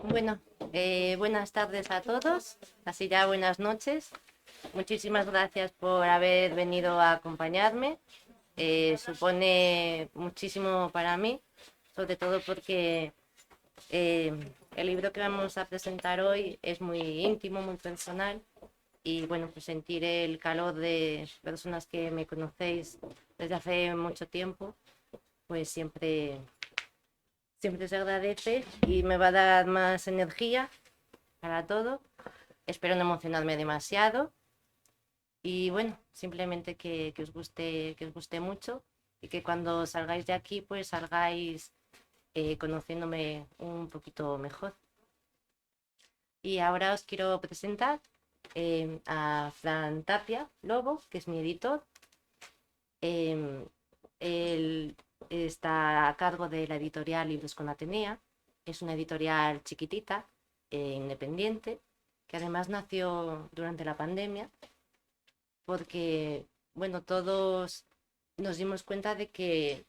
Bueno, buenas tardes a todos, así ya buenas noches. Muchísimas gracias por haber venido a acompañarme. Supone muchísimo para mí, sobre todo porque eh, el libro que vamos a presentar hoy es muy íntimo, muy personal y bueno, pues sentir el calor de personas que me conocéis desde hace mucho tiempo, pues siempre se agradece y me va a dar más energía para todo. Espero no emocionarme demasiado y bueno, simplemente que os guste mucho y que cuando salgáis de aquí pues salgáis conociéndome un poquito mejor. Y ahora os quiero presentar a Fran Tapia Lobo, que es mi editor. Eh, él está a cargo de la editorial Libros con Atenea. Es una editorial chiquitita, independiente, que además nació durante la pandemia porque, bueno, todos nos dimos cuenta de que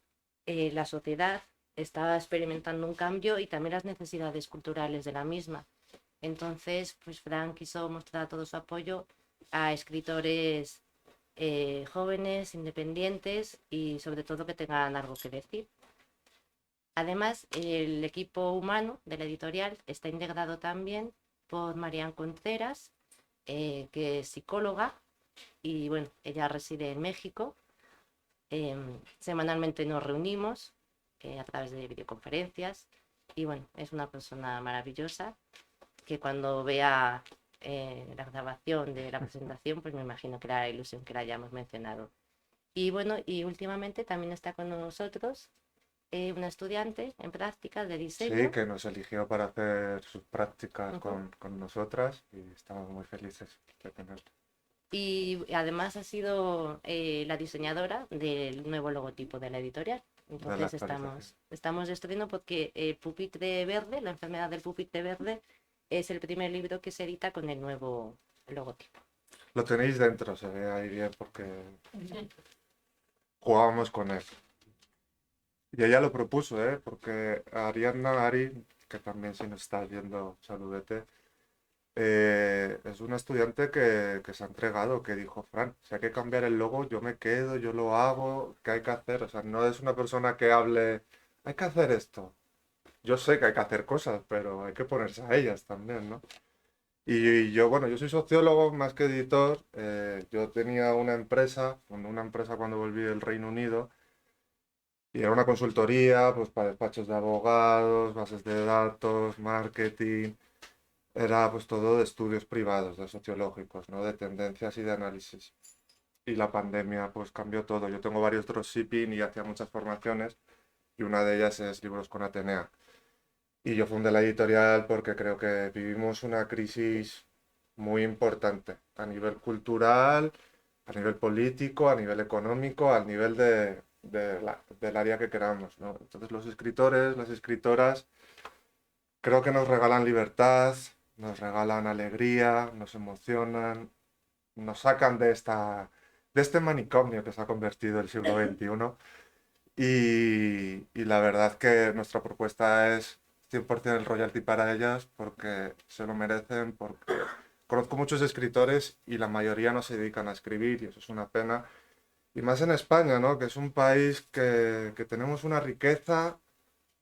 la sociedad estaba experimentando un cambio y también las necesidades culturales de la misma. Entonces, pues Fran quiso mostrar todo su apoyo a escritores jóvenes, independientes y sobre todo que tengan algo que decir. Además, el equipo humano de la editorial está integrado también por Marian Contreras, que es psicóloga y bueno, ella reside en México. Semanalmente nos reunimos a través de videoconferencias y bueno, es una persona maravillosa que cuando vea la grabación de la presentación, pues me imagino que era la ilusión que la hayamos mencionado. Y bueno, y últimamente también está con nosotros una estudiante en prácticas de Sí, diseño. que nos eligió para hacer sus prácticas Ujú. con nosotras y estamos muy felices de tenerla. Y además ha sido la diseñadora del nuevo logotipo de la editorial. De la Entonces actualización. estamos destruyendo porque el pupitre verde, la enfermedad del pupitre verde, es el primer libro que se edita con el nuevo logotipo. Lo tenéis dentro, se ve ahí bien porque jugábamos con él. Y ella lo propuso, ¿eh? Porque Ariadna Ari, que también si nos estás viendo, saludete, es una estudiante que se ha entregado, que dijo, Fran, si hay que cambiar el logo, yo me quedo, yo lo hago, ¿qué hay que hacer? O sea, no es una persona que hable, hay que hacer esto. Yo sé que hay que hacer cosas, pero hay que ponerse a ellas también, ¿no? Y yo, bueno, yo soy sociólogo más que editor. Yo tenía una empresa, fundé una empresa cuando volví del Reino Unido, y era una consultoría, pues para despachos de abogados, bases de datos, marketing. Era pues todo de estudios privados, de sociológicos, ¿no? De tendencias y de análisis. Y la pandemia pues cambió todo. Yo tengo varios dropshipping y hacía muchas formaciones, y una de ellas es Libros con Atenea. Y yo fundé la editorial porque creo que vivimos una crisis muy importante a nivel cultural, a nivel político, a nivel económico, al nivel del área que queramos, ¿no? Entonces los escritores, las escritoras, creo que nos regalan libertad, nos regalan alegría, nos emocionan, nos sacan de este manicomio que se ha convertido el siglo XXI. Y la verdad que nuestra propuesta es 100% el royalty para ellas porque se lo merecen, porque conozco muchos escritores y la mayoría no se dedican a escribir y eso es una pena. Y más en España, ¿no? Que es un país que tenemos una riqueza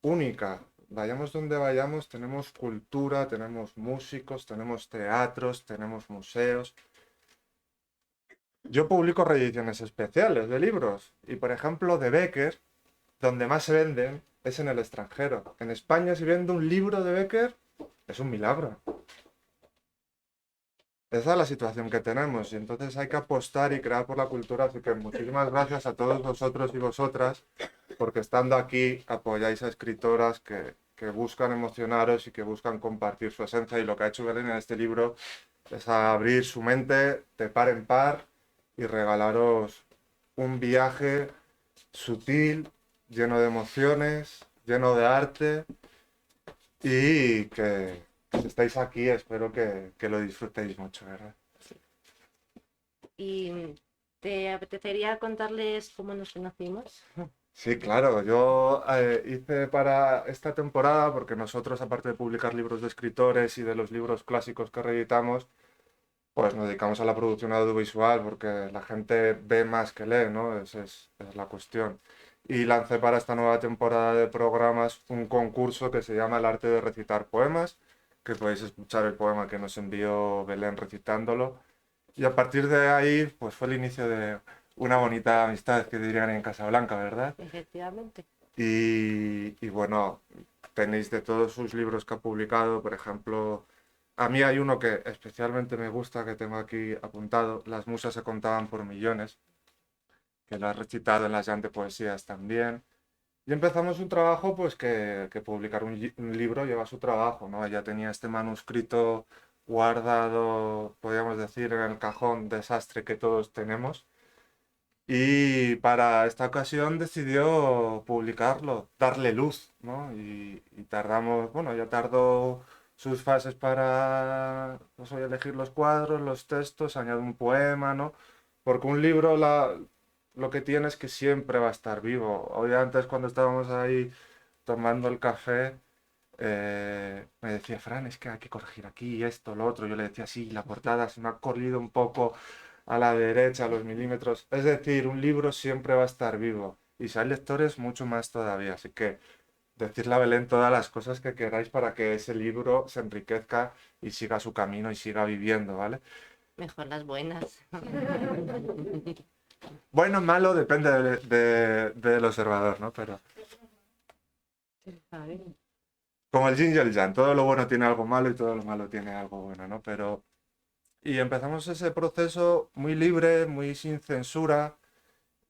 única. Vayamos donde vayamos, tenemos cultura, tenemos músicos, tenemos teatros, tenemos museos. Yo publico reediciones especiales de libros y, por ejemplo, de Becker, donde más se venden es en el extranjero. En España, si vende un libro de Becker, es un milagro. Esa es la situación que tenemos y entonces hay que apostar y crear por la cultura. Así que muchísimas gracias a todos vosotros y vosotras porque estando aquí apoyáis a escritoras que buscan emocionaros y que buscan compartir su esencia. Y lo que ha hecho Belén en este libro es abrir su mente de par en par y regalaros un viaje sutil, lleno de emociones, lleno de arte y que si estáis aquí espero que lo disfrutéis mucho, ¿verdad? ¿Y te apetecería contarles cómo nos conocimos? Sí, claro, yo hice para esta temporada, porque nosotros, aparte de publicar libros de escritores y de los libros clásicos que reeditamos, pues nos dedicamos a la producción audiovisual, porque la gente ve más que lee, ¿no? Es la cuestión. Y lancé para esta nueva temporada de programas un concurso que se llama El arte de recitar poemas, que podéis escuchar el poema que nos envió Belén recitándolo. Y a partir de ahí, pues fue el inicio de una bonita amistad, que dirían en Casablanca, ¿verdad? Efectivamente. Y bueno, tenéis de todos sus libros que ha publicado, por ejemplo, a mí hay uno que especialmente me gusta, que tengo aquí apuntado, Las musas se contaban por millones, que lo ha recitado en las Llante Poesías también. Y empezamos un trabajo, pues que publicar un libro lleva su trabajo, ¿no? Ella tenía este manuscrito guardado, podríamos decir, en el cajón desastre que todos tenemos. Y para esta ocasión decidió publicarlo, darle luz, ¿no? Y tardamos, bueno, ya tardó sus fases para, pues, hoy elegir los cuadros, los textos, añade un poema, ¿no? Porque un libro lo que tiene es que siempre va a estar vivo. Hoy antes cuando estábamos ahí tomando el café, me decía, Fran, es que hay que corregir aquí esto, lo otro. Yo le decía, sí, la portada se me ha corrido un poco a la derecha, los milímetros. Es decir, un libro siempre va a estar vivo. Y si hay lectores, mucho más todavía. Así que decirle a Belén todas las cosas que queráis para que ese libro se enriquezca y siga su camino y siga viviendo, ¿vale? Mejor las buenas. Bueno, malo, depende del observador, ¿no? Pero A ver. como el yin y el yang, todo lo bueno tiene algo malo y todo lo malo tiene algo bueno, ¿no? Pero y empezamos ese proceso muy libre, muy sin censura,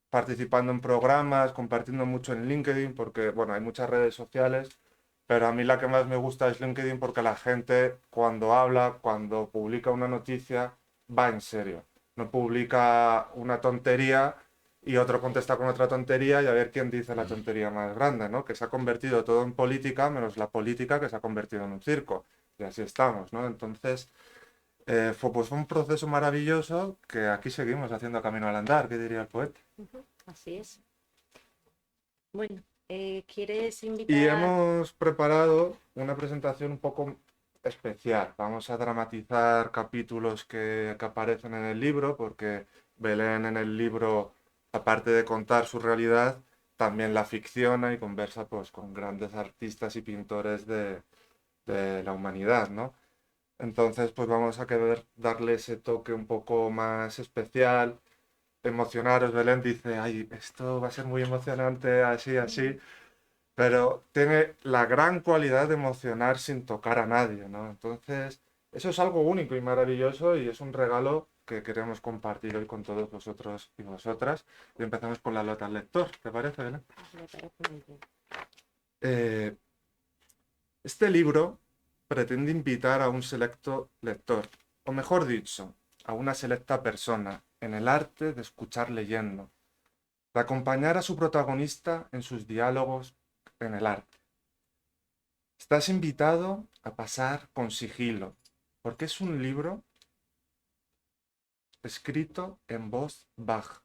participando en programas, compartiendo mucho en LinkedIn, porque, bueno, hay muchas redes sociales, pero a mí la que más me gusta es LinkedIn porque la gente cuando habla, cuando publica una noticia, va en serio. No publica una tontería y otro contesta con otra tontería y a ver quién dice la tontería más grande, ¿no? Que se ha convertido todo en política, menos la política que se ha convertido en un circo. Y así estamos, ¿no? Entonces, fue un proceso maravilloso que aquí seguimos haciendo camino al andar, ¿qué diría el poeta? Ujú, así es. Bueno, ¿quieres Y invitar? hemos preparado una presentación un poco especial. Vamos a dramatizar capítulos que aparecen en el libro, porque Belén en el libro, aparte de contar su realidad, también la ficciona y conversa pues, con grandes artistas y pintores de la humanidad, ¿no? Entonces, pues vamos a querer darle ese toque un poco más especial, emocionaros. Belén dice, ay, esto va a ser muy emocionante, así, así, pero tiene la gran cualidad de emocionar sin tocar a nadie, ¿no? Entonces, eso es algo único y maravilloso y es un regalo que queremos compartir hoy con todos vosotros y vosotras. Y empezamos con la nota al lector, ¿te parece, Belén? Me parece muy bien. Eh, este libro pretende invitar a un selecto lector, o mejor dicho, a una selecta persona, en el arte de escuchar leyendo, de acompañar a su protagonista en sus diálogos en el arte. Estás invitado a pasar con sigilo, porque es un libro escrito en voz baja,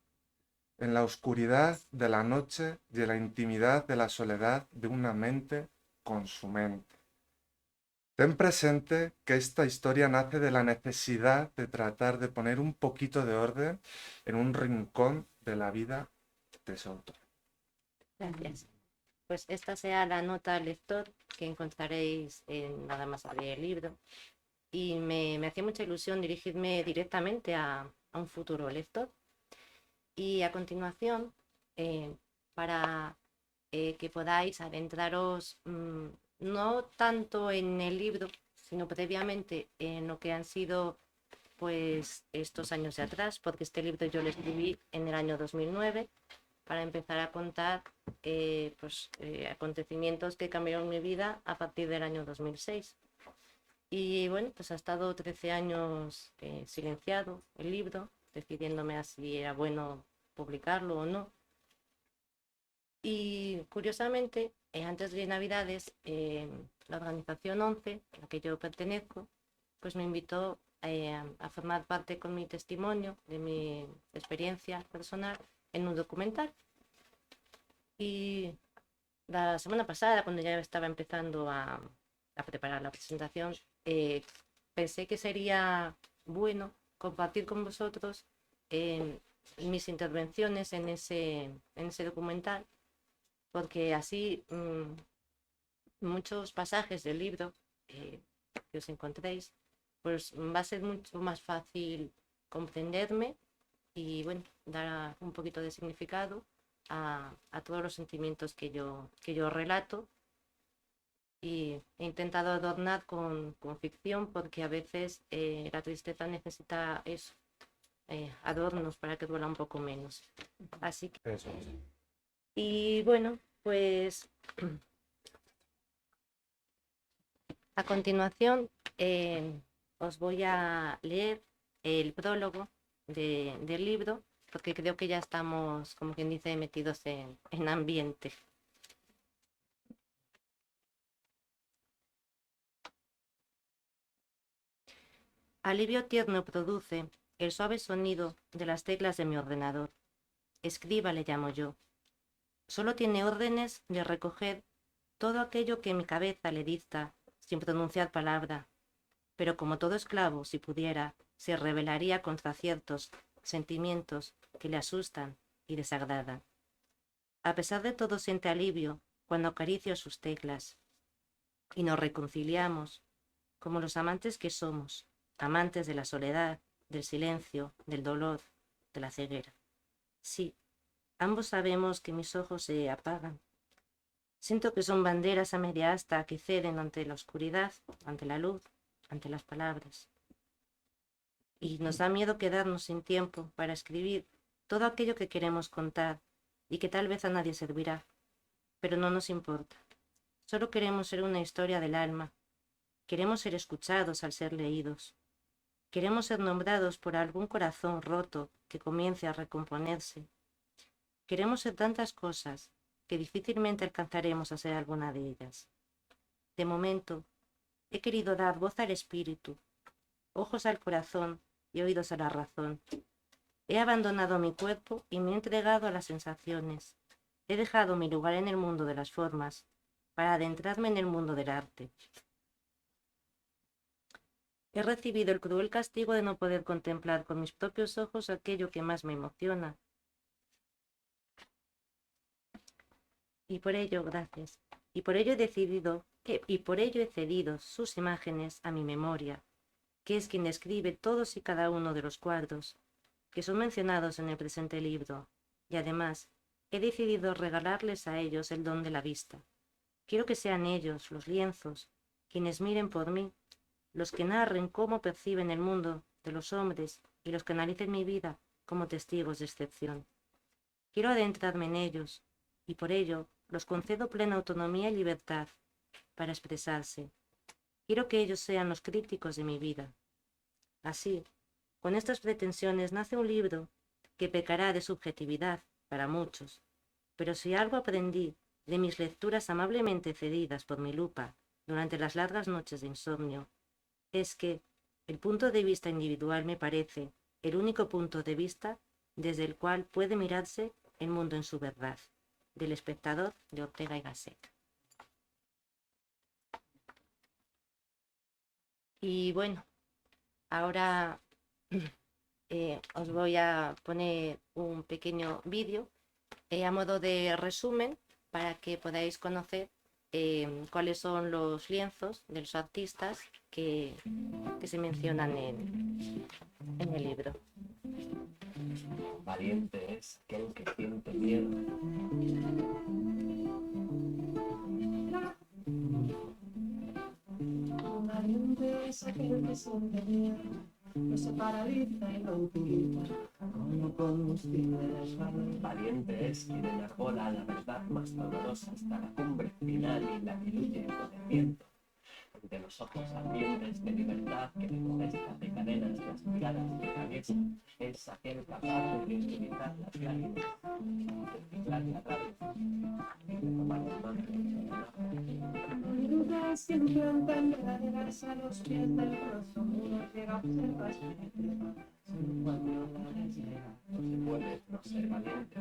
en la oscuridad de la noche y en la intimidad de la soledad de una mente con su mente. Ten presente que esta historia nace de la necesidad de tratar de poner un poquito de orden en un rincón de la vida de su autor. Gracias. Pues esta sea la nota al lector que encontraréis en nada más abrir el libro. Y me hacía mucha ilusión dirigirme directamente a un futuro lector. Y a continuación, para que podáis adentraros no tanto en el libro, sino previamente en lo que han sido pues estos años de atrás, porque este libro yo lo escribí en el año 2009 para empezar a contar acontecimientos que cambiaron mi vida a partir del año 2006. Y bueno, pues ha estado 13 años silenciado el libro, decidiéndome a si era bueno publicarlo o no. Y curiosamente, antes de Navidades, la organización 11, a la que yo pertenezco, pues me invitó a formar parte con mi testimonio, de mi experiencia personal, en un documental. Y la semana pasada, cuando ya estaba empezando a preparar la presentación, pensé que sería bueno compartir con vosotros eh, mis intervenciones en ese documental, porque así muchos pasajes del libro que os encontréis, pues va a ser mucho más fácil comprenderme y bueno, dar un poquito de significado a todos los sentimientos que yo relato y he intentado adornar con ficción porque a veces la tristeza necesita eso, adornos para que duela un poco menos. Así que, Eso es. y bueno, pues a continuación os voy a leer el prólogo del libro porque creo que ya estamos, como quien dice, metidos en ambiente. Alivio tierno produce el suave sonido de las teclas de mi ordenador. Escriba le llamo yo. Solo tiene órdenes de recoger todo aquello que mi cabeza le dicta sin pronunciar palabra. Pero como todo esclavo, si pudiera, se rebelaría contra ciertos sentimientos que le asustan y desagradan. A pesar de todo siente alivio cuando acaricio sus teclas y nos reconciliamos como los amantes que somos, amantes de la soledad, del silencio, del dolor, de la ceguera. Sí, ambos sabemos que mis ojos se apagan. Siento que son banderas a media asta que ceden ante la oscuridad, ante la luz, ante las palabras. Y nos da miedo quedarnos sin tiempo para escribir todo aquello que queremos contar y que tal vez a nadie servirá, pero no nos importa. Solo queremos ser una historia del alma. Queremos ser escuchados al ser leídos. Queremos ser nombrados por algún corazón roto que comience a recomponerse. Queremos ser tantas cosas que difícilmente alcanzaremos a ser alguna de ellas. De momento, he querido dar voz al espíritu, ojos al corazón y oídos a la razón. He abandonado mi cuerpo y me he entregado a las sensaciones. He dejado mi lugar en el mundo de las formas para adentrarme en el mundo del arte. He recibido el cruel castigo de no poder contemplar con mis propios ojos aquello que más me emociona. Y por ello, gracias. Y por ello he cedido sus imágenes a mi memoria, que es quien describe todos y cada uno de los cuadros que son mencionados en el presente libro, y además he decidido regalarles a ellos el don de la vista. Quiero que sean ellos, los lienzos, quienes miren por mí, los que narren cómo perciben el mundo de los hombres y los que analicen mi vida como testigos de excepción. Quiero adentrarme en ellos, y por ello los concedo plena autonomía y libertad para expresarse. Quiero que ellos sean los críticos de mi vida. Así, con estas pretensiones nace un libro que pecará de subjetividad para muchos, pero si algo aprendí de mis lecturas amablemente cedidas por mi lupa durante las largas noches de insomnio, es que el punto de vista individual me parece el único punto de vista desde el cual puede mirarse el mundo en su verdad. Del Espectador, de Ortega y Gasset. Y bueno, ahora os voy a poner un pequeño vídeo a modo de resumen para que podáis conocer cuáles son los lienzos de los artistas que se mencionan en el libro. Valiente es aquel que siente miedo. Valiente es aquel que siente miedo, no se paraliza y no utiliza como combustible desván. Valiente es quien enarbola la verdad más dolorosa hasta la cumbre final y la diluye con el viento. de los ojos ardientes de libertad que te molesta de cadenas las miradas de cabeza, es aquel capaz de utilizar las lágrimas, de ciclar la rabia y de tomar un manto. Dudas siempre entenderás a los pies del rostro, uno llega, observas, cuando no les llega, no te vuelves no ser valiente.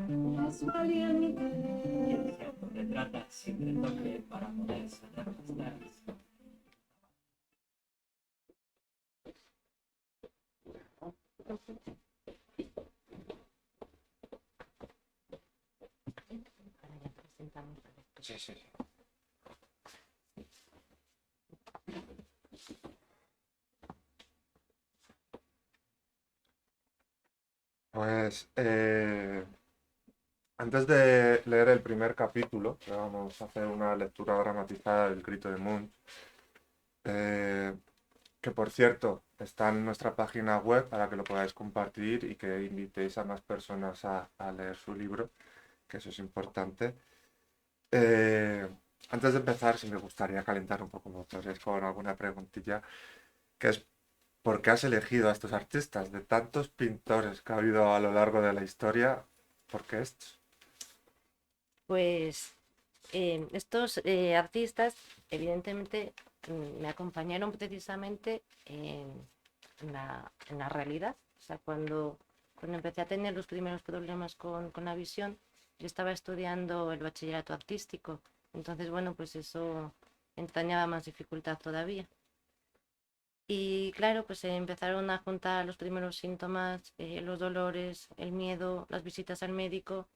Es valiente. Y el tiempo te trata sin retoque para poder sanar las tardes. Ahora ya presentamos la lectura. Sí, sí, sí. Pues antes de leer el primer capítulo, que vamos a hacer una lectura dramatizada del Grito de Munch, que por cierto está en nuestra página web para que lo podáis compartir y que invitéis a más personas a leer su libro, que eso es importante. Antes de empezar, sí me gustaría calentar un poco motores con alguna preguntilla, que es ¿por qué has elegido a estos artistas? De tantos pintores que ha habido a lo largo de la historia, ¿por qué estos? Pues estos artistas, evidentemente, me acompañaron precisamente en la realidad. O sea, cuando empecé a tener los primeros problemas con la visión, yo estaba estudiando el bachillerato artístico. Entonces, bueno, pues eso entrañaba más dificultad todavía. Y claro, pues se empezaron a juntar los primeros síntomas, los dolores, el miedo, las visitas al médico.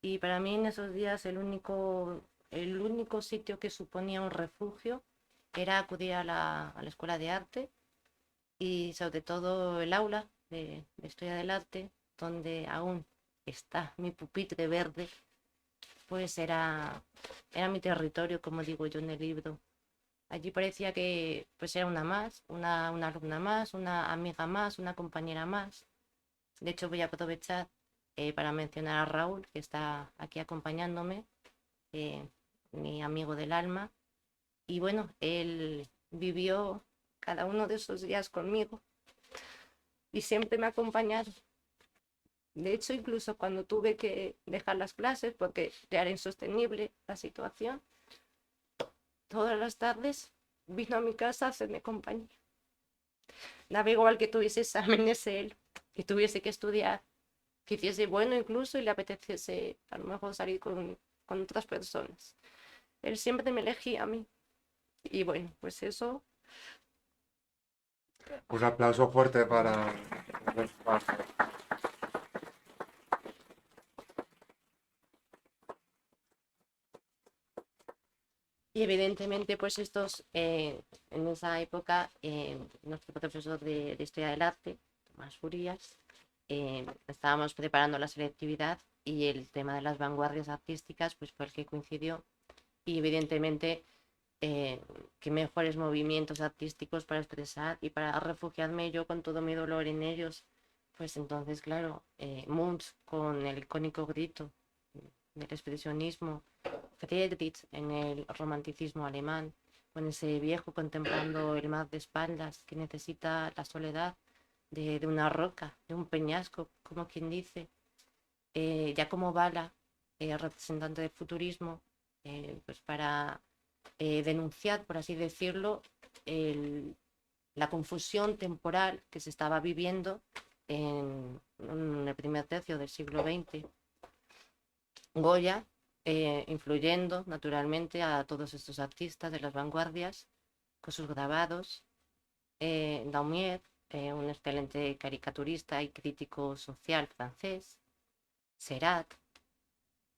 Y para mí en esos días el único sitio que suponía un refugio era acudir a la escuela de arte y sobre todo el aula de historia del arte, donde aún está mi pupitre verde, pues era mi territorio, como digo yo en el libro. Allí parecía que pues era una más, una alumna más, una amiga más, una compañera más. De hecho, voy a aprovechar para mencionar a Raúl, que está aquí acompañándome, eh, mi amigo del alma. Y bueno, él vivió cada uno de esos días conmigo y siempre me ha acompañado. De hecho, incluso cuando tuve que dejar las clases porque ya era insostenible la situación, todas las tardes vino a mi casa a hacerme compañía. Daba igual que tuviese exámenes él, que tuviese que estudiar, que hiciese bueno incluso y le apeteciese a lo mejor salir con otras personas. Él siempre me elegía a mí. Y bueno, pues eso. Un aplauso fuerte para... Y evidentemente, pues estos, en esa época, nuestro profesor de Historia del Arte, Tomás Furías, estábamos preparando la selectividad y el tema de las vanguardias artísticas pues fue el que coincidió. Y evidentemente, qué mejores movimientos artísticos para expresar y para refugiarme yo con todo mi dolor en ellos. Pues entonces, claro, Munch con el icónico grito del expresionismo, Friedrich en el romanticismo alemán, con ese viejo contemplando el mar de espaldas que necesita la soledad de una roca, de un peñasco, como quien dice, Giacomo Balla, representante del futurismo, pues para denunciar, por así decirlo, la confusión temporal que se estaba viviendo en el primer tercio del siglo XX. Goya, influyendo naturalmente a todos estos artistas de las vanguardias con sus grabados. Daumier, un excelente caricaturista y crítico social francés. Seurat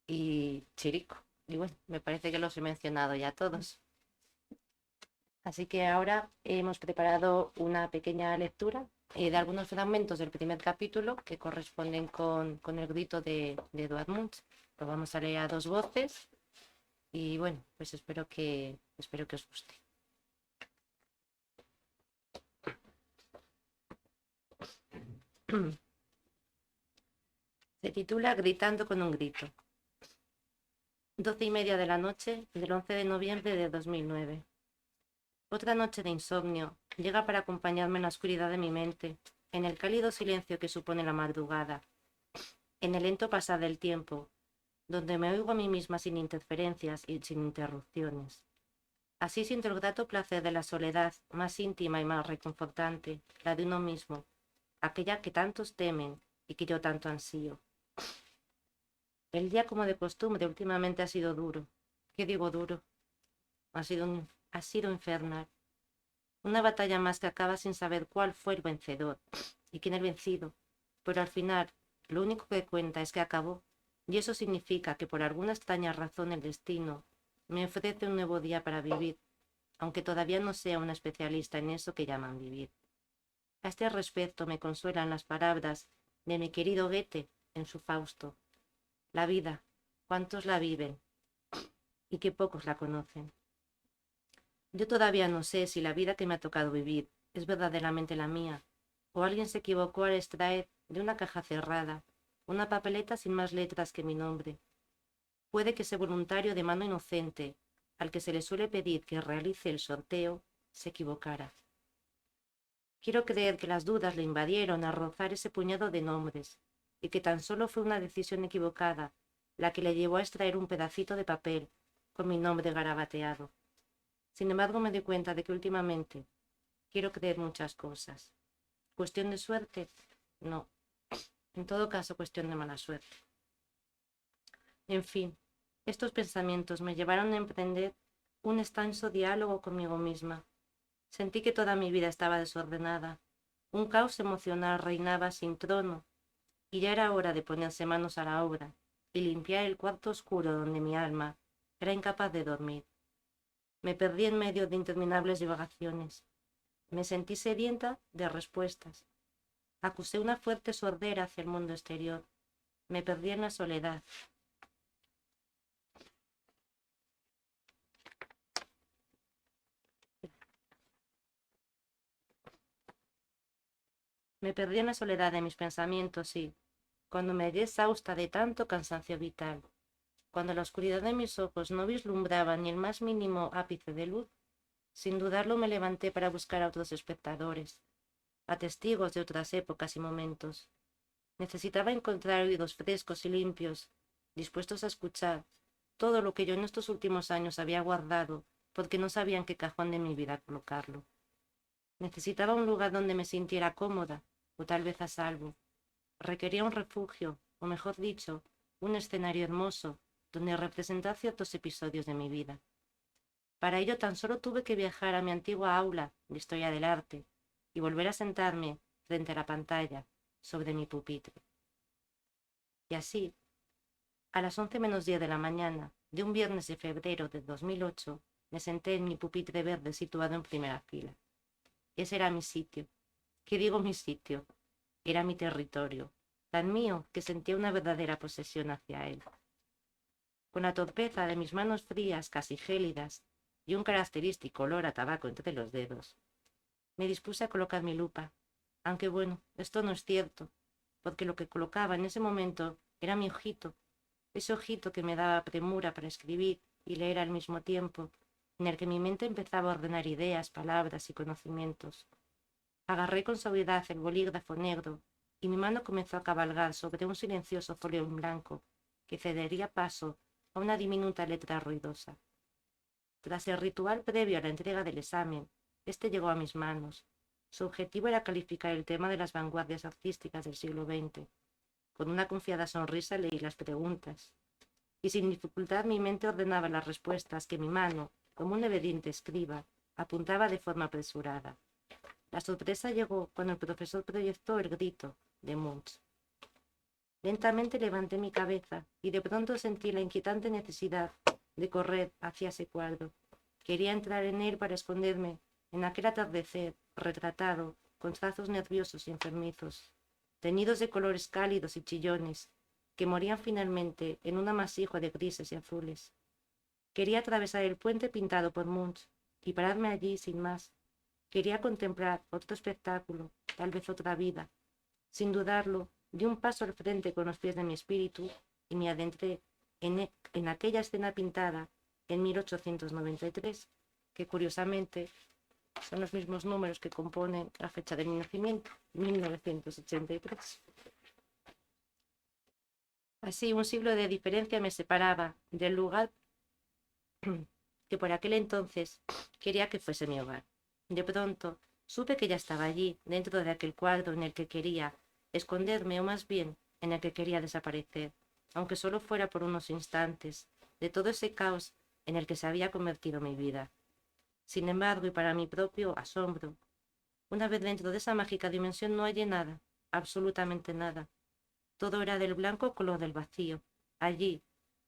y Chirico. Y bueno, me parece que los he mencionado ya todos. Así que ahora hemos preparado una pequeña lectura de algunos fragmentos del primer capítulo que corresponden con el grito de Edvard Munch. Lo vamos a leer a dos voces y bueno, pues espero que os guste. Se titula Gritando con un grito. 12:30 de la noche del 11 de noviembre de 2009. Otra noche de insomnio llega para acompañarme en la oscuridad de mi mente, en el cálido silencio que supone la madrugada, en el lento pasar del tiempo, donde me oigo a mí misma sin interferencias y sin interrupciones. Así siento el grato placer de la soledad más íntima y más reconfortante, la de uno mismo, aquella que tantos temen y que yo tanto ansío. El día, como de costumbre, últimamente ha sido duro. ¿Qué digo duro? Ha sido infernal. Una batalla más que acaba sin saber cuál fue el vencedor y quién el vencido. Pero al final, lo único que cuenta es que acabó, y eso significa que por alguna extraña razón el destino me ofrece un nuevo día para vivir, aunque todavía no sea una especialista en eso que llaman vivir. A este respecto me consuelan las palabras de mi querido Goethe en su Fausto. La vida, ¿cuántos la viven? Y qué pocos la conocen. Yo todavía no sé si la vida que me ha tocado vivir es verdaderamente la mía, o alguien se equivocó al extraer de una caja cerrada una papeleta sin más letras que mi nombre. Puede que ese voluntario de mano inocente, al que se le suele pedir que realice el sorteo, se equivocara. Quiero creer que las dudas le invadieron al rozar ese puñado de nombres, y que tan solo fue una decisión equivocada la que le llevó a extraer un pedacito de papel con mi nombre garabateado. Sin embargo, me doy cuenta de que últimamente quiero creer muchas cosas. ¿Cuestión de suerte? No. En todo caso, cuestión de mala suerte. En fin, estos pensamientos me llevaron a emprender un extenso diálogo conmigo misma. Sentí que toda mi vida estaba desordenada. Un caos emocional reinaba sin trono, y ya era hora de ponerse manos a la obra y limpiar el cuarto oscuro donde mi alma era incapaz de dormir. Me perdí en medio de interminables divagaciones. Me sentí sedienta de respuestas. Acusé una fuerte sordera hacia el mundo exterior. Me perdí en la soledad. Me perdí en la soledad de mis pensamientos y, cuando me hallé exhausta de tanto cansancio vital, cuando la oscuridad de mis ojos no vislumbraba ni el más mínimo ápice de luz, sin dudarlo me levanté para buscar a otros espectadores, a testigos de otras épocas y momentos. Necesitaba encontrar oídos frescos y limpios, dispuestos a escuchar todo lo que yo en estos últimos años había guardado porque no sabía en qué cajón de mi vida colocarlo. Necesitaba un lugar donde me sintiera cómoda, o tal vez a salvo. Requería un refugio, o mejor dicho, un escenario hermoso, donde representar ciertos episodios de mi vida. Para ello tan solo tuve que viajar a mi antigua aula de historia del arte y volver a sentarme frente a la pantalla, sobre mi pupitre. Y así, a las 11 menos 10 de la mañana de un viernes de febrero de 2008, me senté en mi pupitre verde situado en primera fila. Ese era mi sitio. ¿Qué digo mi sitio? Era mi territorio, tan mío que sentía una verdadera posesión hacia él. Con la torpeza de mis manos frías, casi gélidas, y un característico olor a tabaco entre los dedos, me dispuse a colocar mi lupa, aunque bueno, esto no es cierto, porque lo que colocaba en ese momento era mi ojito, ese ojito que me daba premura para escribir y leer al mismo tiempo, en el que mi mente empezaba a ordenar ideas, palabras y conocimientos. Agarré con suavidad el bolígrafo negro y mi mano comenzó a cabalgar sobre un silencioso folio en blanco que cedería paso a una diminuta letra ruidosa. Tras el ritual previo a la entrega del examen, este llegó a mis manos. Su objetivo era calificar el tema de las vanguardias artísticas del siglo XX. Con una confiada sonrisa leí las preguntas, y sin dificultad mi mente ordenaba las respuestas que mi mano, como un obediente escriba, apuntaba de forma apresurada. La sorpresa llegó cuando el profesor proyectó el grito de Munch. Lentamente levanté mi cabeza y de pronto sentí la inquietante necesidad de correr hacia ese cuadro. Quería entrar en él para esconderme en aquel atardecer retratado con trazos nerviosos y enfermizos, teñidos de colores cálidos y chillones, que morían finalmente en un amasijo de grises y azules. Quería atravesar el puente pintado por Munch y pararme allí sin más. Quería contemplar otro espectáculo, tal vez otra vida. Sin dudarlo, di un paso al frente con los pies de mi espíritu y me adentré en aquella escena pintada en 1893, que curiosamente Son los mismos números que componen la fecha de mi nacimiento, 1983. Así, un siglo de diferencia me separaba del lugar que por aquel entonces quería que fuese mi hogar. De pronto, supe que ya estaba allí, dentro de aquel cuadro en el que quería esconderme, o más bien, en el que quería desaparecer, aunque solo fuera por unos instantes, de todo ese caos en el que se había convertido mi vida. Sin embargo, y para mi propio asombro, una vez dentro de esa mágica dimensión no hallé nada, absolutamente nada. Todo era del blanco color del vacío. Allí,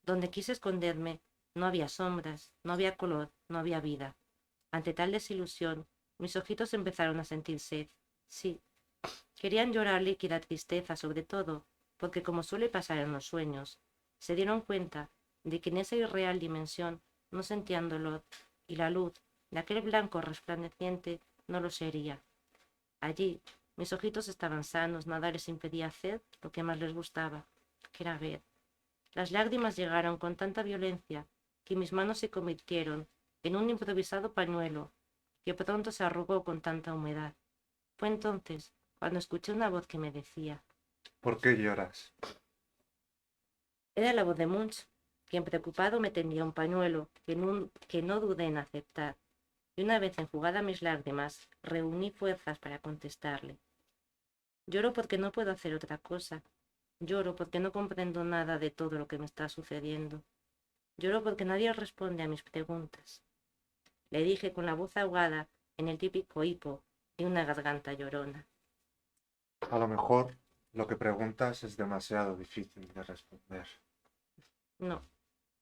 donde quise esconderme, no había sombras, no había color, no había vida. Ante tal desilusión, mis ojitos empezaron a sentir sed. Sí, querían llorar líquida tristeza, sobre todo, porque como suele pasar en los sueños, se dieron cuenta de que en esa irreal dimensión no sentían dolor, y la luz de aquel blanco resplandeciente no lo sería. Allí, mis ojitos estaban sanos, nada les impedía hacer lo que más les gustaba, que era ver. Las lágrimas llegaron con tanta violencia que mis manos se convirtieron en un improvisado pañuelo que pronto se arrugó con tanta humedad. Fue entonces cuando escuché una voz que me decía. ¿Por qué lloras? Era la voz de Munch, quien preocupado me tendía un pañuelo que no dudé en aceptar, y una vez enjugadas mis lágrimas, reuní fuerzas para contestarle. Lloro porque no puedo hacer otra cosa. Lloro porque no comprendo nada de todo lo que me está sucediendo. Lloro porque nadie responde a mis preguntas. Le dije con la voz ahogada en el típico hipo y una garganta llorona. A lo mejor lo que preguntas es demasiado difícil de responder. No,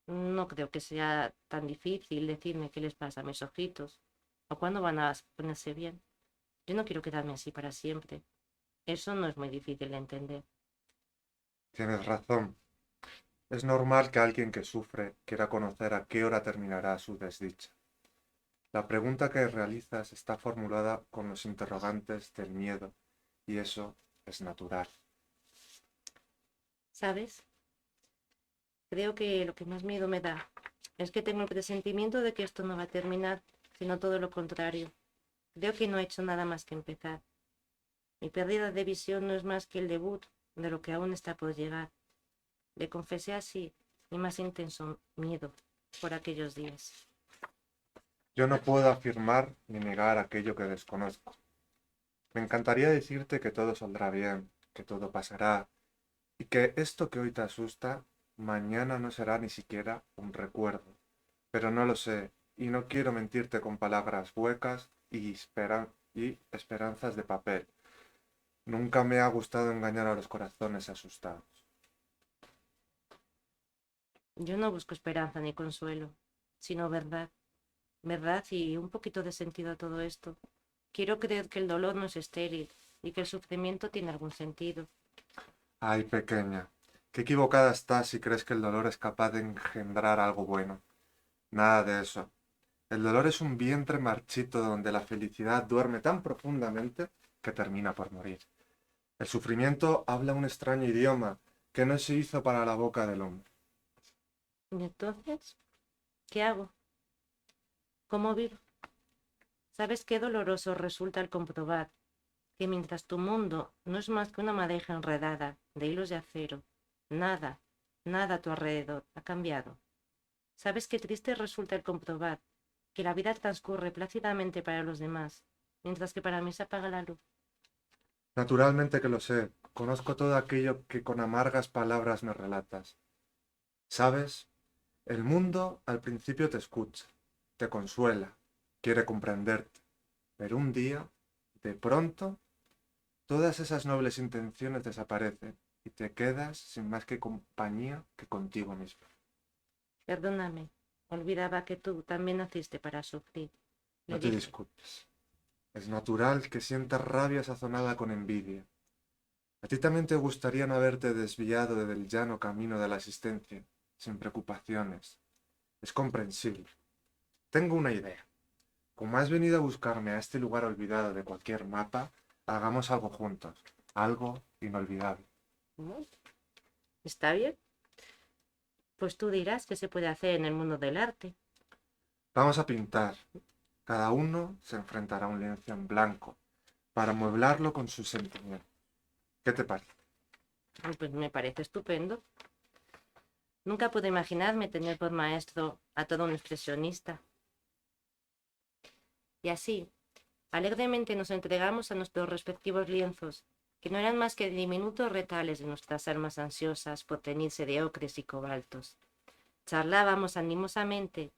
no creo que sea tan difícil decirme qué les pasa a mis ojitos o cuándo van a ponerse bien. Yo no quiero quedarme así para siempre. Eso no es muy difícil de entender. Tienes razón. Es normal que alguien que sufre quiera conocer a qué hora terminará su desdicha. La pregunta que realizas está formulada con los interrogantes del miedo, y eso es natural. ¿Sabes? Creo que lo que más miedo me da es que tengo el presentimiento de que esto no va a terminar, sino todo lo contrario. Creo que no he hecho nada más que empezar. Mi pérdida de visión no es más que el debut de lo que aún está por llegar. Le confesé así mi más intenso miedo por aquellos días. Yo no puedo afirmar ni negar aquello que desconozco. Me encantaría decirte que todo saldrá bien, que todo pasará, y que esto que hoy te asusta, mañana no será ni siquiera un recuerdo. Pero no lo sé, y no quiero mentirte con palabras huecas y esperanzas de papel. Nunca me ha gustado engañar a los corazones asustados. Yo no busco esperanza ni consuelo, sino verdad. Verdad y un poquito de sentido a todo esto. Quiero creer que el dolor no es estéril y que el sufrimiento tiene algún sentido. Ay, pequeña, qué equivocada estás si crees que el dolor es capaz de engendrar algo bueno. Nada de eso. El dolor es un vientre marchito donde la felicidad duerme tan profundamente que termina por morir. El sufrimiento habla un extraño idioma que no se hizo para la boca del hombre. ¿Y entonces qué hago? ¿Cómo vivo? ¿Sabes qué doloroso resulta el comprobar que mientras tu mundo no es más que una madeja enredada de hilos de acero, nada, nada a tu alrededor ha cambiado? ¿Sabes qué triste resulta el comprobar que la vida transcurre plácidamente para los demás, mientras que para mí se apaga la luz? Naturalmente que lo sé, conozco todo aquello que con amargas palabras me relatas. ¿Sabes? El mundo al principio te escucha, te consuela, quiere comprenderte, pero un día, de pronto, todas esas nobles intenciones desaparecen y te quedas sin más que compañía que contigo mismo. Perdóname, olvidaba que tú también naciste para sufrir, No le te dije. disculpes. Es natural que sientas rabia sazonada con envidia. A ti también te gustaría no haberte desviado del llano camino de la existencia, sin preocupaciones. Es comprensible. Tengo una idea. Como has venido a buscarme a este lugar olvidado de cualquier mapa, hagamos algo juntos. Algo inolvidable. ¿No? ¿Está bien? Pues tú dirás qué se puede hacer en el mundo del arte. Vamos a pintar. Cada uno se enfrentará a un lienzo en blanco para amueblarlo con sus sentimientos. ¿Qué te parece? Pues me parece estupendo. Nunca pude imaginarme tener por maestro a todo un expresionista. Y así, alegremente nos entregamos a nuestros respectivos lienzos, que no eran más que diminutos retales de nuestras almas ansiosas por teñirse de ocres y cobaltos. Charlábamos animosamente,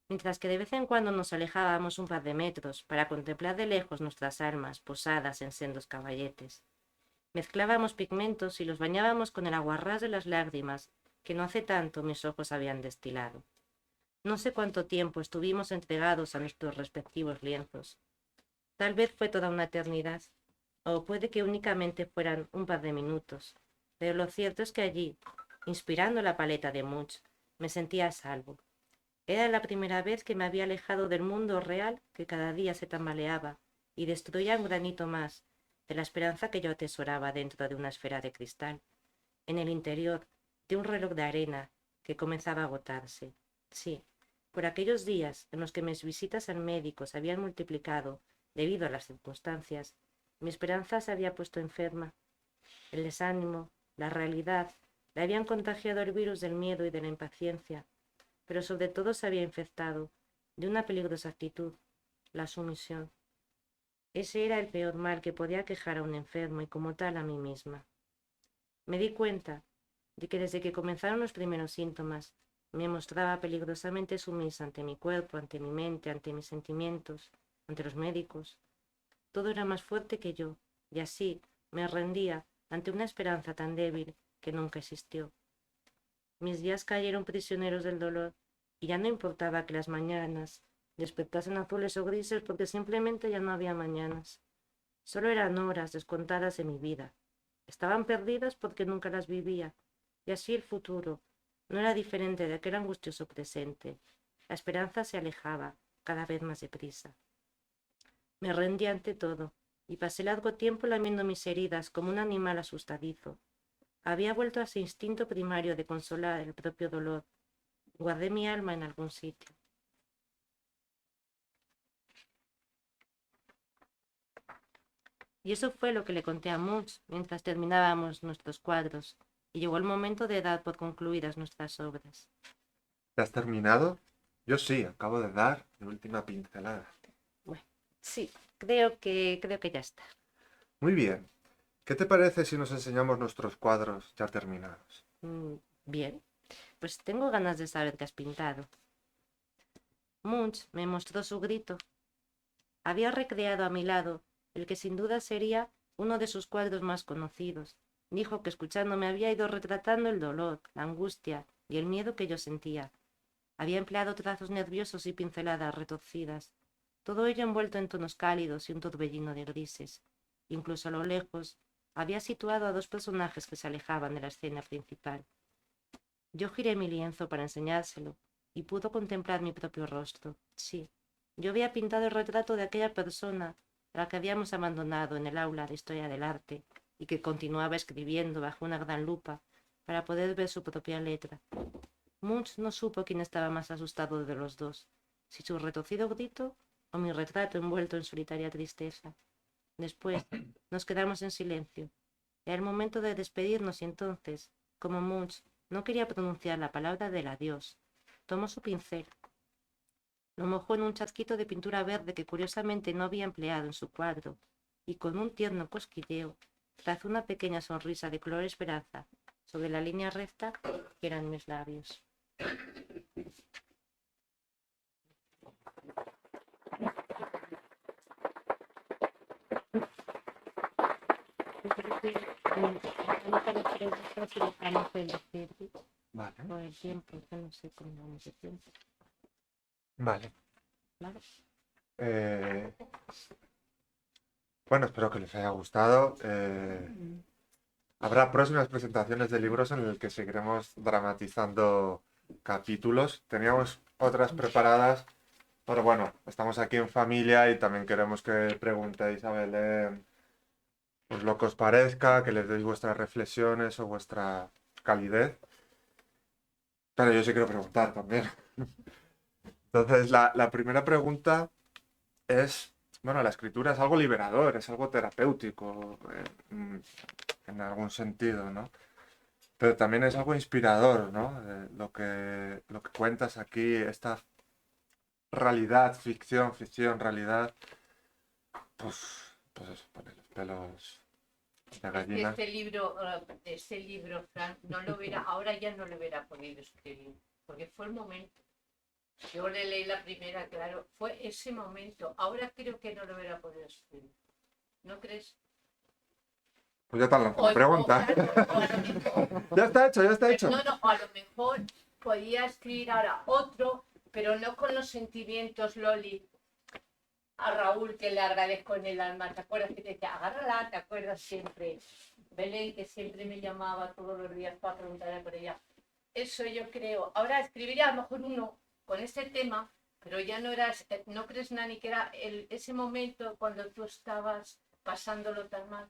mientras que de vez en cuando nos alejábamos un par de metros para contemplar de lejos nuestras almas posadas en sendos caballetes. Mezclábamos pigmentos y los bañábamos con el aguarrás de las lágrimas que no hace tanto mis ojos habían destilado. No sé cuánto tiempo estuvimos entregados a nuestros respectivos lienzos. Tal vez fue toda una eternidad, o puede que únicamente fueran un par de minutos, pero lo cierto es que allí, inspirando la paleta de Munch, me sentía a salvo. Era la primera vez que me había alejado del mundo real que cada día se tambaleaba y destruía un granito más de la esperanza que yo atesoraba dentro de una esfera de cristal, en el interior de un reloj de arena que comenzaba a agotarse. Sí, por aquellos días en los que mis visitas al médico se habían multiplicado debido a las circunstancias, mi esperanza se había puesto enferma. El desánimo, la realidad, le habían contagiado el virus del miedo y de la impaciencia, pero sobre todo se había infectado de una peligrosa actitud, la sumisión. Ese era el peor mal que podía aquejar a un enfermo y como tal a mí misma. Me di cuenta de que desde que comenzaron los primeros síntomas, me mostraba peligrosamente sumisa ante mi cuerpo, ante mi mente, ante mis sentimientos, ante los médicos. Todo era más fuerte que yo, y así me rendía ante una esperanza tan débil que nunca existió. Mis días cayeron prisioneros del dolor, y ya no importaba que las mañanas despertasen azules o grises porque simplemente ya no había mañanas. Solo eran horas descontadas de mi vida. Estaban perdidas porque nunca las vivía, y así el futuro no era diferente de aquel angustioso presente. La esperanza se alejaba cada vez más deprisa. Me rendí ante todo, y pasé largo tiempo lamiendo mis heridas como un animal asustadizo. Había vuelto a ese instinto primario de consolar el propio dolor. Guardé mi alma en algún sitio. Y eso fue lo que le conté a Munch mientras terminábamos nuestros cuadros, y llegó el momento de dar por concluidas nuestras obras. ¿Te has terminado? Yo sí, acabo de dar mi última pincelada. Bueno, sí, creo que ya está. Muy bien. ¿Qué te parece si nos enseñamos nuestros cuadros ya terminados? Bien, pues tengo ganas de saber qué has pintado. Munch me mostró su grito. Había recreado a mi lado el que sin duda sería uno de sus cuadros más conocidos. Dijo que escuchándome había ido retratando el dolor, la angustia y el miedo que yo sentía. Había empleado trazos nerviosos y pinceladas retorcidas, todo ello envuelto en tonos cálidos y un torbellino de grises. Incluso a lo lejos había situado a dos personajes que se alejaban de la escena principal. Yo giré mi lienzo para enseñárselo y pudo contemplar mi propio rostro. Sí, yo había pintado el retrato de aquella persona a la que habíamos abandonado en el aula de Historia del Arte y que continuaba escribiendo bajo una gran lupa para poder ver su propia letra. Munch no supo quién estaba más asustado de los dos, si su retorcido grito o mi retrato envuelto en solitaria tristeza. Después nos quedamos en silencio. Era el momento de despedirnos y entonces, como Munch no quería pronunciar la palabra del adiós, tomó su pincel, lo mojó en un chasquito de pintura verde que curiosamente no había empleado en su cuadro y con un tierno cosquilleo trazó una pequeña sonrisa de color esperanza sobre la línea recta que eran mis labios. Vale. Por el tiempo, que no sé cómo vamos de tiempo. Vale. Claro. Bueno, espero que les haya gustado. Habrá próximas presentaciones de libros en el que seguiremos dramatizando capítulos. Teníamos otras preparadas, pero bueno, estamos aquí en familia y también queremos que preguntéis a Belén pues, lo que os parezca, que les deis vuestras reflexiones o vuestra calidez. Pero yo sí quiero preguntar también. Entonces, la primera pregunta bueno, la escritura es algo liberador, es algo terapéutico, en algún sentido, ¿no? Pero también es algo inspirador, ¿no? Lo que cuentas aquí, esta realidad, ficción, ficción, realidad, pues, pues eso, pone los pelos de Es que gallina. este libro, Fran, no lo hubiera, ahora ya no lo hubiera podido escribir, porque fue el momento. Yo le leí la primera, claro, fue ese momento. Ahora creo que no lo hubiera podido escribir. ¿No crees? Pues ya te han lanzado la pregunta. Claro, o a lo mejor, Ya está hecho, ya está hecho. no, o a lo mejor podía escribir ahora otro, pero no con los sentimientos, Loli, a Raúl, que le agradezco en el alma. ¿Te acuerdas que te decía, agárrala? ¿Te acuerdas siempre? Belén, que siempre me llamaba todos los días para preguntarle por ella. Eso yo creo. Ahora escribiría a lo mejor uno con ese tema, pero ya no eras, ¿no crees, Nani, que era ese momento cuando tú estabas pasándolo tan mal?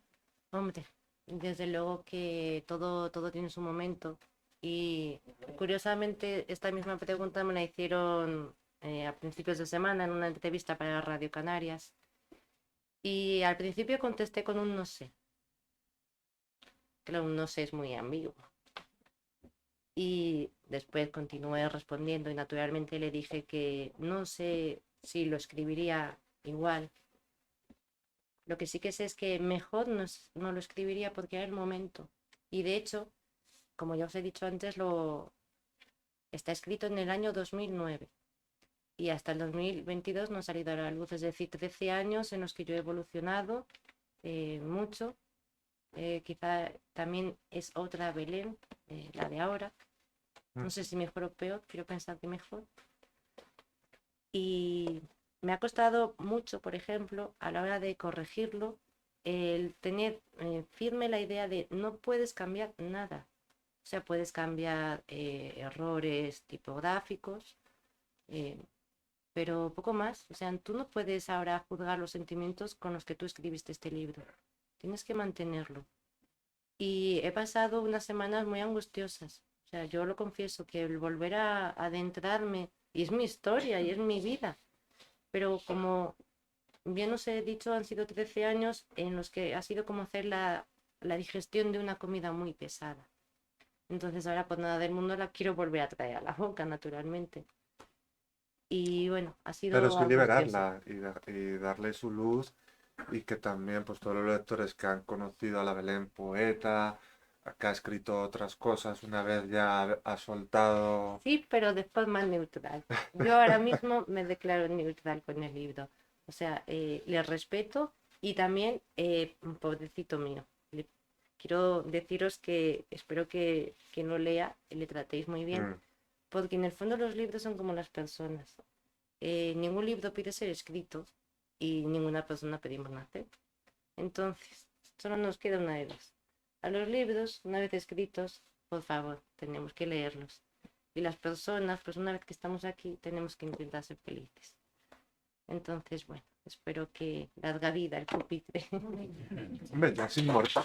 Hombre, desde luego que todo tiene su momento. Y curiosamente, esta misma pregunta me la hicieron a principios de semana en una entrevista para Radio Canarias. Y al principio contesté con un no sé. Claro, un no sé es muy ambiguo. Y después continué respondiendo y naturalmente le dije que no sé si lo escribiría igual. Lo que sí que sé es que mejor no lo escribiría porque era el momento. Y de hecho, como ya os he dicho antes, está escrito en el año 2009 y hasta el 2022 no ha salido a la luz. Es decir, 13 años en los que yo he evolucionado mucho. Quizá también es otra Belén, la de ahora. No sé si mejor o peor, quiero pensar que mejor. Y me ha costado mucho, por ejemplo, a la hora de corregirlo, el tener firme la idea de no puedes cambiar nada. O sea, puedes cambiar errores tipográficos, eh, pero poco más. O sea, tú no puedes ahora juzgar los sentimientos con los que tú escribiste este libro. Tienes que mantenerlo. Y he pasado unas semanas muy angustiosas. O sea, yo lo confieso que el volver a adentrarme, y es mi historia y es mi vida, pero como bien os he dicho, han sido 13 años en los que ha sido como hacer la digestión de una comida muy pesada. Entonces ahora por nada del mundo la quiero volver a traer a la boca, naturalmente. Y bueno, ha Pero sido sí angustioso. liberarla y darle su luz y que también pues todos los lectores que han conocido a la Belén poeta, que ha escrito otras cosas, una vez ya ha soltado... Sí, pero de forma neutral. Yo ahora mismo me declaro neutral con el libro. O sea, le respeto y también, pobrecito mío, quiero deciros que espero que no lea y le tratéis muy bien, Mm. porque en el fondo los libros son como las personas. Ningún libro pide ser escrito y ninguna persona pedimos nacer. Entonces, solo nos queda una de dos. A los libros, una vez escritos, por favor, tenemos que leerlos. Y las personas, pues una vez que estamos aquí, tenemos que intentar ser felices. Entonces, bueno, espero que larga vida el pupitre. Hombre, ya es inmortal.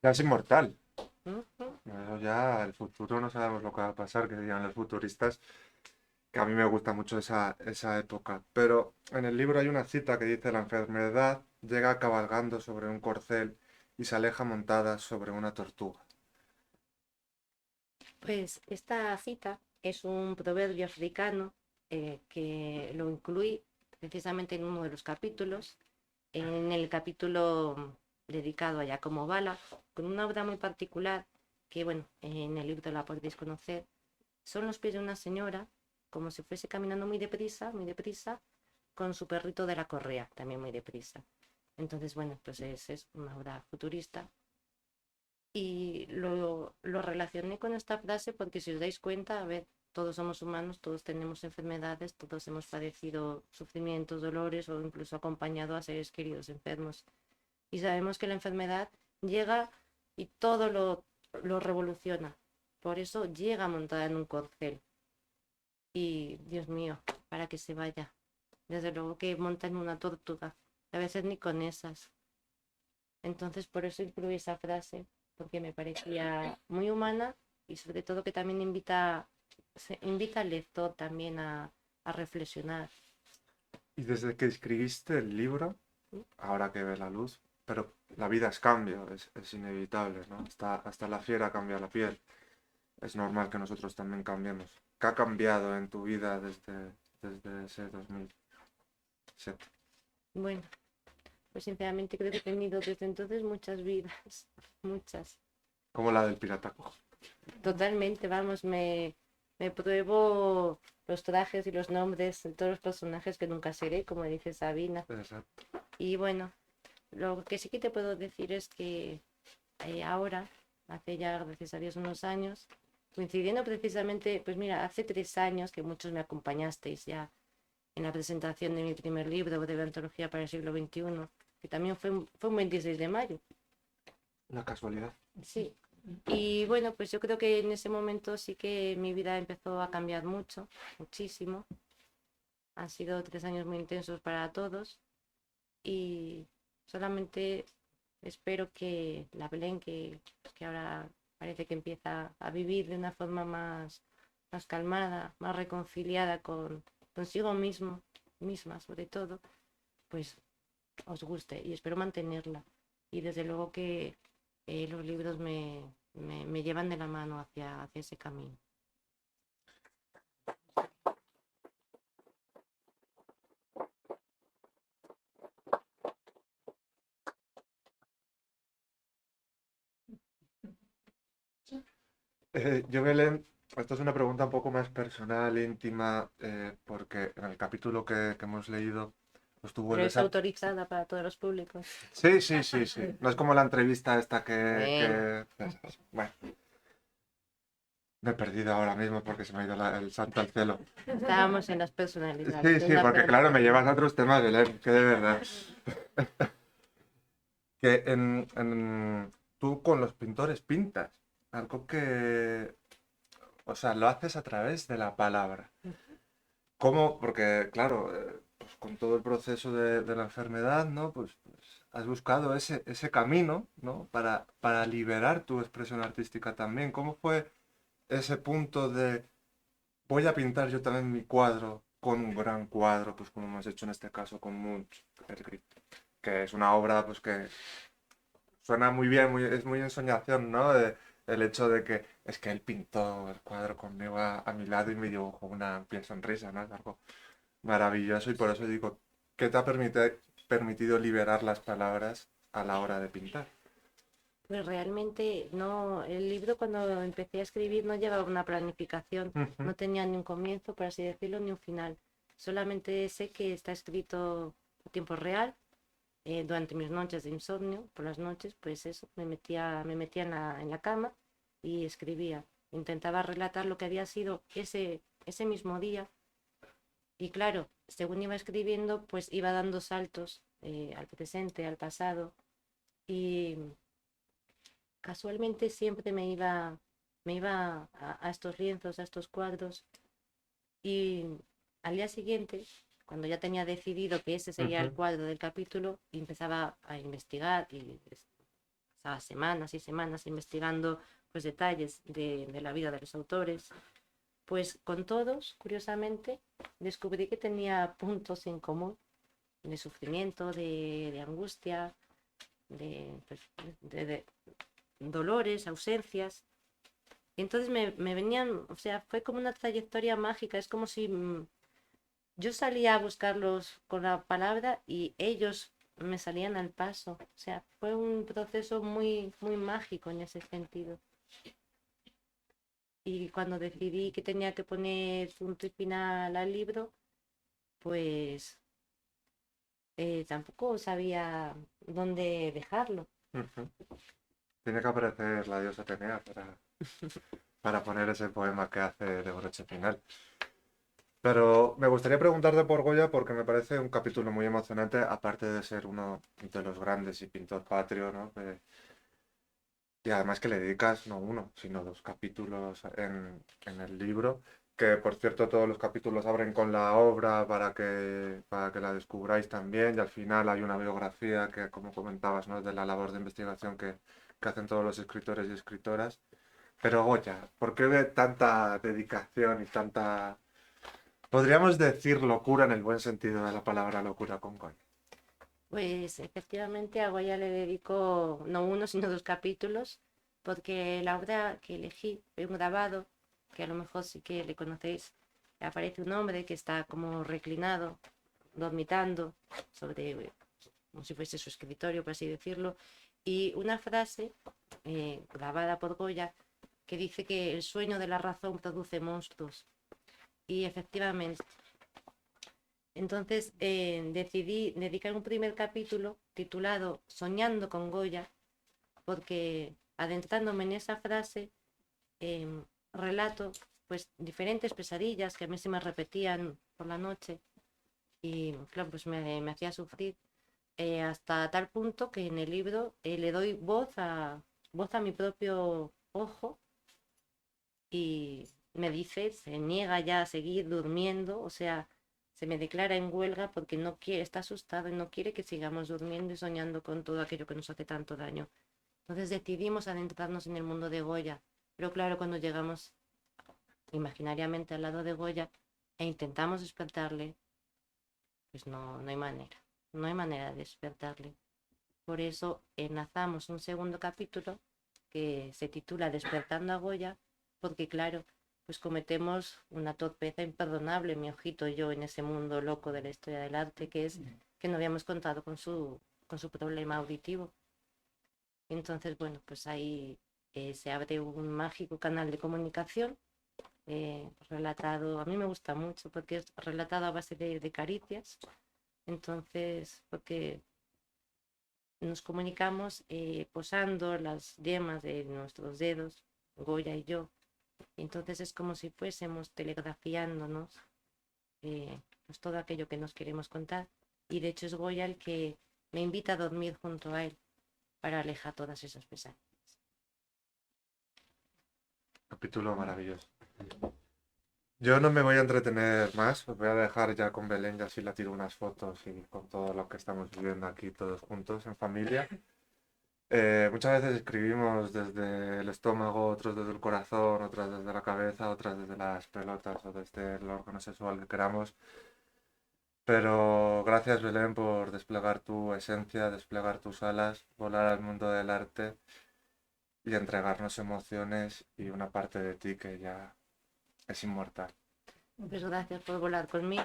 Ya es inmortal. Eso ya, el futuro no sabemos lo que va a pasar, que digan los futuristas, que a mí me gusta mucho esa época. Pero en el libro hay una cita que dice, la enfermedad llega cabalgando sobre un corcel y se aleja montada sobre una tortuga. Pues esta cita es un proverbio africano que lo incluí precisamente en uno de los capítulos, en el capítulo dedicado a Giacomo Bala, con una obra muy particular que, bueno, en el libro la podéis conocer. Son los pies de una señora, como si fuese caminando muy deprisa, con su perrito de la correa, también muy deprisa. Entonces, bueno, pues es una obra futurista y lo relacioné con esta frase porque si os dais cuenta, a ver, todos somos humanos, todos tenemos enfermedades, todos hemos padecido sufrimientos, dolores o incluso acompañado a seres queridos enfermos. Y sabemos que la enfermedad llega y todo lo revoluciona. Por eso llega montada en un corcel. Y, Dios mío, para que se vaya. Desde luego que monta en una tortuga. A veces ni con esas. Entonces, por eso incluí esa frase, porque me parecía muy humana y sobre todo que también invita al lector también a reflexionar. Y desde que escribiste el libro, ahora que ve la luz, pero la vida es cambio, es inevitable, ¿no? Hasta la fiera cambia la piel. Es normal que nosotros también cambiemos. ¿Qué ha cambiado en tu vida desde ese 2007? Bueno, pues sinceramente creo que he tenido desde entonces muchas vidas, muchas. Como la del pirata cojo. Totalmente, vamos, me pruebo los trajes y los nombres de todos los personajes que nunca seré, como dice Sabina. Exacto. Y bueno, lo que sí que te puedo decir es que ahora, hace ya, gracias a Dios, unos años, coincidiendo precisamente, pues mira, hace 3 años que muchos me acompañasteis ya en la presentación de mi primer libro, Breve Antología para el siglo XXI, que también fue un 26 de mayo. La casualidad. Sí. Y bueno, pues yo creo que en ese momento sí que mi vida empezó a cambiar mucho, muchísimo. Han sido 3 años muy intensos para todos y solamente espero que la Belén, que ahora parece que empieza a vivir de una forma más calmada, más reconciliada consigo misma sobre todo, pues os guste y espero mantenerla. Y desde luego que los libros me llevan de la mano hacia ese camino. Yo, Belén, esto es una pregunta un poco más personal, íntima, porque en el capítulo que hemos leído, pues tú Pero vuelves es a... autorizada para todos los públicos. Sí, sí, sí, sí. No es como la entrevista esta Bueno, Bueno, me he perdido ahora mismo porque se me ha ido el santo al cielo. estábamos en las personalidades. Sí, De sí, una porque claro, me pregunta. llevas a otros temas, Belén, que de verdad. Que tú con los pintores pintas, algo que, o sea, lo haces a través de la palabra. ¿Cómo? Porque, claro, pues con todo el proceso de la enfermedad, ¿no? Pues has buscado ese camino, ¿no? Para liberar tu expresión artística también. ¿Cómo fue ese punto de voy a pintar yo también mi cuadro con un gran cuadro, pues como hemos hecho en este caso con Munch, que es una obra pues que suena muy bien, es muy ensoñación, ¿no? El hecho de que es que él pintó el cuadro conmigo a mi lado y me dibujó una piel sonrisa, ¿no? Es algo maravilloso y por eso digo, ¿qué te ha permitido liberar las palabras a la hora de pintar? Pues realmente no, el libro cuando empecé a escribir no llevaba una planificación, Ujú. no tenía ni un comienzo, por así decirlo, ni un final. Solamente sé que está escrito a tiempo real. Durante mis noches de insomnio, por las noches, pues eso, me metía en la cama y escribía. Intentaba relatar lo que había sido ese mismo día. Y claro, según iba escribiendo, pues iba dando saltos al presente, al pasado. Y casualmente siempre me iba a estos lienzos, a estos cuadros. Y al día siguiente, cuando ya tenía decidido que ese sería el Ujú. cuadro del capítulo, y empezaba a investigar y pasaba semanas y semanas investigando pues detalles de la vida de los autores. Pues con todos, curiosamente, descubrí que tenía puntos en común de sufrimiento, de angustia, pues, de dolores, ausencias. Y entonces me venían, o sea, fue como una trayectoria mágica, es como si yo salía a buscarlos con la palabra y ellos me salían al paso. O sea, fue un proceso muy, muy mágico en ese sentido. Y cuando decidí que tenía que poner punto y final al libro, pues tampoco sabía dónde dejarlo. Ujú. Tiene que aparecer la diosa Atenea para poner ese poema que hace de broche final. Pero me gustaría preguntarte por Goya porque me parece un capítulo muy emocionante, aparte de ser uno de los grandes y pintor patrio, ¿no? Y además que le dedicas no uno, sino dos capítulos en el libro, que por cierto todos los capítulos abren con la obra para que la descubráis también y al final hay una biografía que, como comentabas, ¿no? De la labor de investigación que hacen todos los escritores y escritoras. Pero Goya, ¿por qué de tanta dedicación y tanta, podríamos decir, locura en el buen sentido de la palabra locura con Goya? Pues efectivamente a Goya le dedico no uno, sino dos capítulos, porque la obra que elegí fue un grabado, que a lo mejor sí que le conocéis. Aparece un hombre que está como reclinado, dormitando, sobre, como si fuese su escritorio, por así decirlo, y una frase grabada por Goya que dice que el sueño de la razón produce monstruos. Y efectivamente, entonces decidí dedicar un primer capítulo titulado Soñando con Goya, porque adentrándome en esa frase, relato pues diferentes pesadillas que a mí se me repetían por la noche y claro, pues me hacía sufrir hasta tal punto que en el libro le doy voz a mi propio ojo y me dice, se niega ya a seguir durmiendo, o sea, se me declara en huelga porque no quiere, está asustado y no quiere que sigamos durmiendo y soñando con todo aquello que nos hace tanto daño. Entonces decidimos adentrarnos en el mundo de Goya, pero claro, cuando llegamos imaginariamente al lado de Goya e intentamos despertarle, pues no hay manera, no hay manera de despertarle. Por eso enlazamos un segundo capítulo que se titula Despertando a Goya, porque claro, pues cometemos una torpeza imperdonable, mi ojito y yo, en ese mundo loco de la historia del arte, que es que no habíamos contado con su problema auditivo. Entonces, bueno, pues ahí se abre un mágico canal de comunicación relatado, a mí me gusta mucho porque es relatado a base de caricias, entonces, porque nos comunicamos posando las yemas de nuestros dedos, Goya y yo. Entonces es como si fuésemos telegrafiándonos pues todo aquello que nos queremos contar. Y de hecho es Goya el que me invita a dormir junto a él para alejar todas esas pesadillas. Capítulo maravilloso. Yo no me voy a entretener más, os voy a dejar ya con Belén y así la tiro unas fotos y con todo lo que estamos viviendo aquí todos juntos en familia. Muchas veces escribimos desde el estómago, otros desde el corazón, otras desde la cabeza, otras desde las pelotas o desde el órgano sexual que queramos. Pero gracias Belén por desplegar tu esencia, desplegar tus alas, volar al mundo del arte y entregarnos emociones y una parte de ti que ya es inmortal. Pues gracias por volar conmigo.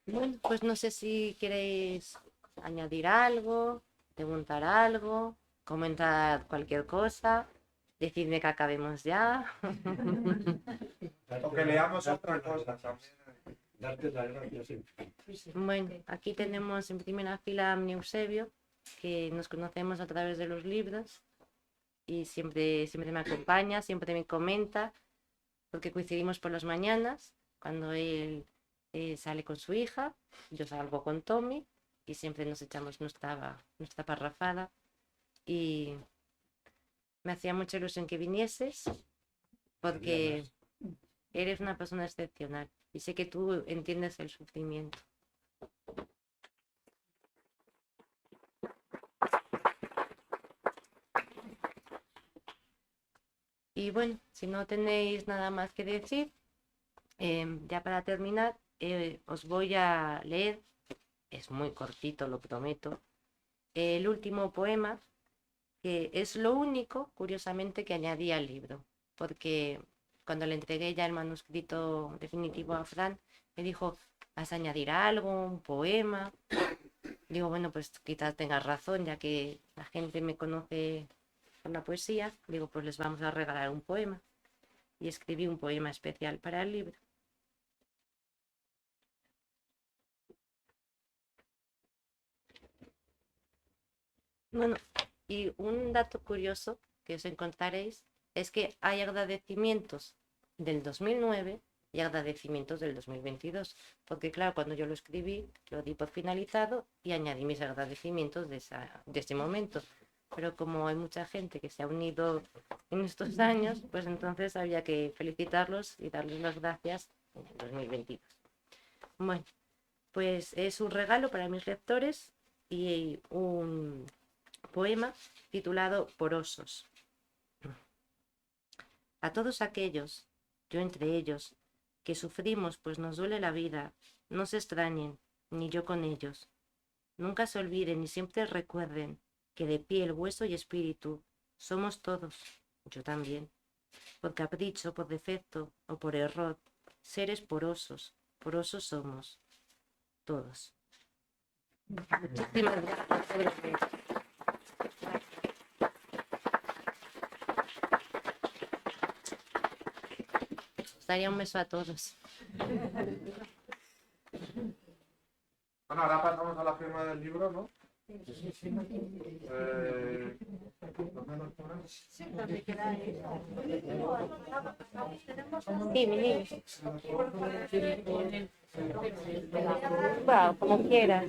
Bueno, pues no sé si queréis añadir algo, preguntar algo, comentar cualquier cosa, decidme que acabemos ya. O que leamos otra cosa también. Darte las gracias infinitas. Bueno, aquí tenemos en primera fila a mi Eusebio, que nos conocemos a través de los libros y siempre me acompaña, siempre me comenta, porque coincidimos por las mañanas, cuando él sale con su hija, yo salgo con Tommy y siempre nos echamos nuestra parrafada y me hacía mucha ilusión que vinieses porque eres una persona excepcional y sé que tú entiendes el sufrimiento. Y bueno, si no tenéis nada más que decir, ya para terminar, os voy a leer, es muy cortito, lo prometo, el último poema, que es lo único, curiosamente, que añadí al libro, porque cuando le entregué ya el manuscrito definitivo a Fran, me dijo, ¿vas a añadir algo, un poema? Digo, bueno, pues quizás tengas razón, ya que la gente me conoce por la poesía. Digo, pues les vamos a regalar un poema. Y escribí un poema especial para el libro. Bueno, y un dato curioso que os encontraréis es que hay agradecimientos del 2009 y agradecimientos del 2022, porque claro, cuando yo lo escribí, lo di por finalizado y añadí mis agradecimientos de ese momento. Pero como hay mucha gente que se ha unido en estos años, pues entonces había que felicitarlos y darles las gracias en el 2022. Bueno, pues es un regalo para mis lectores y un poema titulado Porosos. A todos aquellos, yo entre ellos, que sufrimos pues nos duele la vida, no se extrañen, ni yo con ellos. Nunca se olviden y siempre recuerden que de piel, hueso y espíritu somos todos, yo también, por capricho, por defecto o por error, seres porosos, porosos somos, todos. Muchísimas gracias. Os daría un beso a todos. Bueno, ahora pasamos a la firma del libro, ¿no? ¿Dónde nos ponemos? Sí, mi niño. Wow, como quieras.